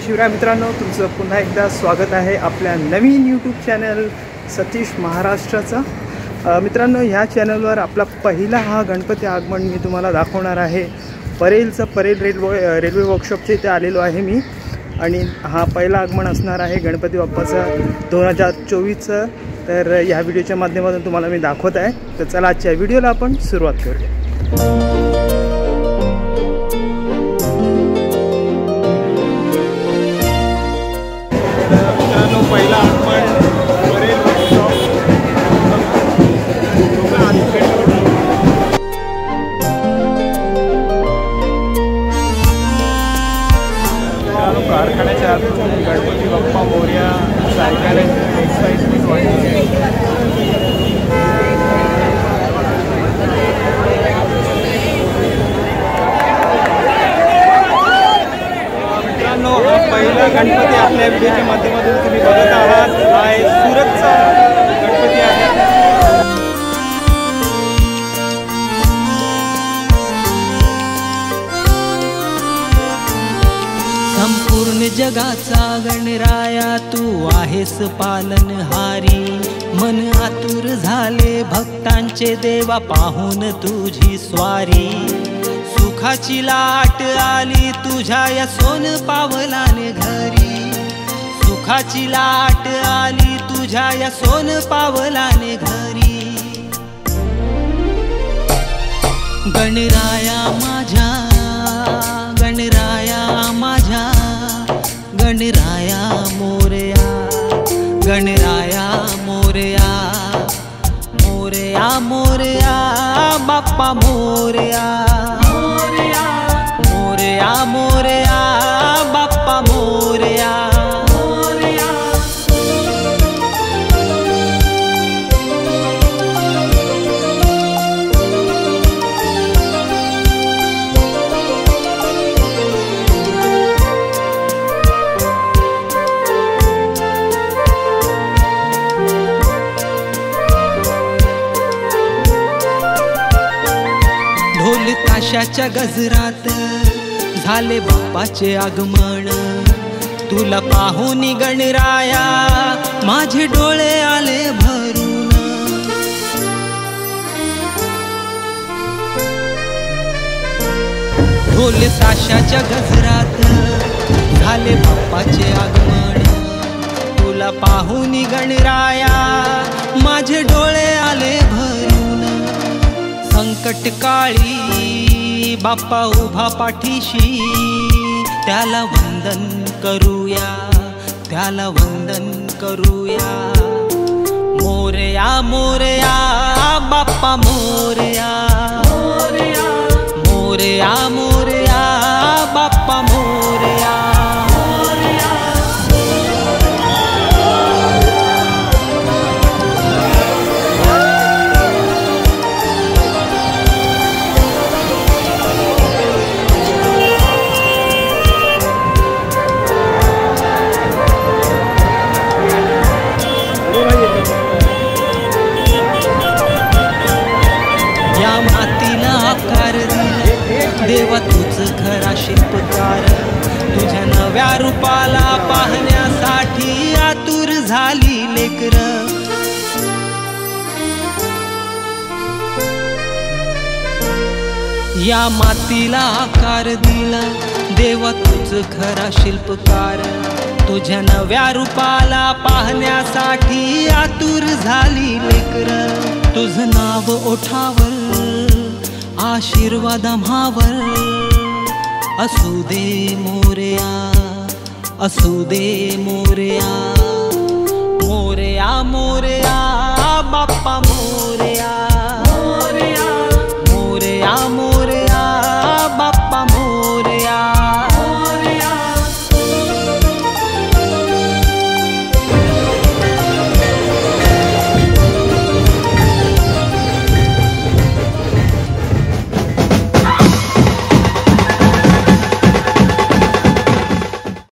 शिवराय मित्रांनो, तुमचं पुन्हा एकदा स्वागत आहे आपल्या नवीन यूट्यूब चॅनल सतीश महाराष्ट्राचा। मित्रांनो, ह्या चॅनलवर आपला पहिला हा गणपती आगमन मी तुम्हाला दाखवणार आहे। परेल रेल्वे वर्कशॉपचे इथे आलेलो आहे मी आणि हा पहिला आगमन असणार आहे गणपती बाप्पाचा 2024चं। तर ह्या व्हिडिओच्या माध्यमातून तुम्हाला मी दाखवत आहे। तर चला आजच्या व्हिडिओला आपण सुरुवात करूया। पहिला आगमन परेल कारखान्याच्या आतून गणपती बाप्पा मोरया सायकल एक्साइज वाटते। मित्रांनो, हा पहिला गणपती आपल्या व्हिडिओच्या माध्यमातून तुम्ही बघत आहात। हा एक सुरतचा गणपती आहे। संपूर्ण जगाचा गणराया तू आहेस पालनहारी। मन आतुर झाले भक्तांचे देवा पाहून तुझी स्वारी। सुखाची लाट आली तुझ्या या सोन पावलाने घरी। सुखाची लाट आली तुझ्या या सोन पावलाने घरी। गणराया माझ्या, गणराया माझ्या, गणराया मोरया, गणराया मोरया, मोरया मोरया बाप्पा मोरया, मोरया मोरया बाप्पा मोरया। ढोल ताशाच्या गजरात झाले बाप्पाचे आगमन। तुला पाहून गणराया माझे डोळे आले भरून। ढोल ताशाच्या गजरात झाले बाप्पाचे आगमन। तुला पाहून गणराया माझे डोळे आले भरून। संकट काळी बाप्पा उभा पाठीशी, त्याला वंदन करूया, त्याला वंदन करूया। मोरया मोरया बाप्पा मोरया, मोरया मोरया बाप्पा मोरया। या मातीला आकार दिला देवा तूच खरा शिल्पकार। तुझ्या नव्या रूपाला पाहण्यासाठी आतुर झाली लेकर। या मातीला आकार दिला देवा तूच खरा शिल्पकार। तुझ्या नव्या रूपाला पाहण्यासाठी आतुर झाली लेकर। तुझं नाव ओठावर आशीर्वाद आम्हावर असू दे मोरया, असू दे मोरया। मोरया मोरया बाप्पा मोरया।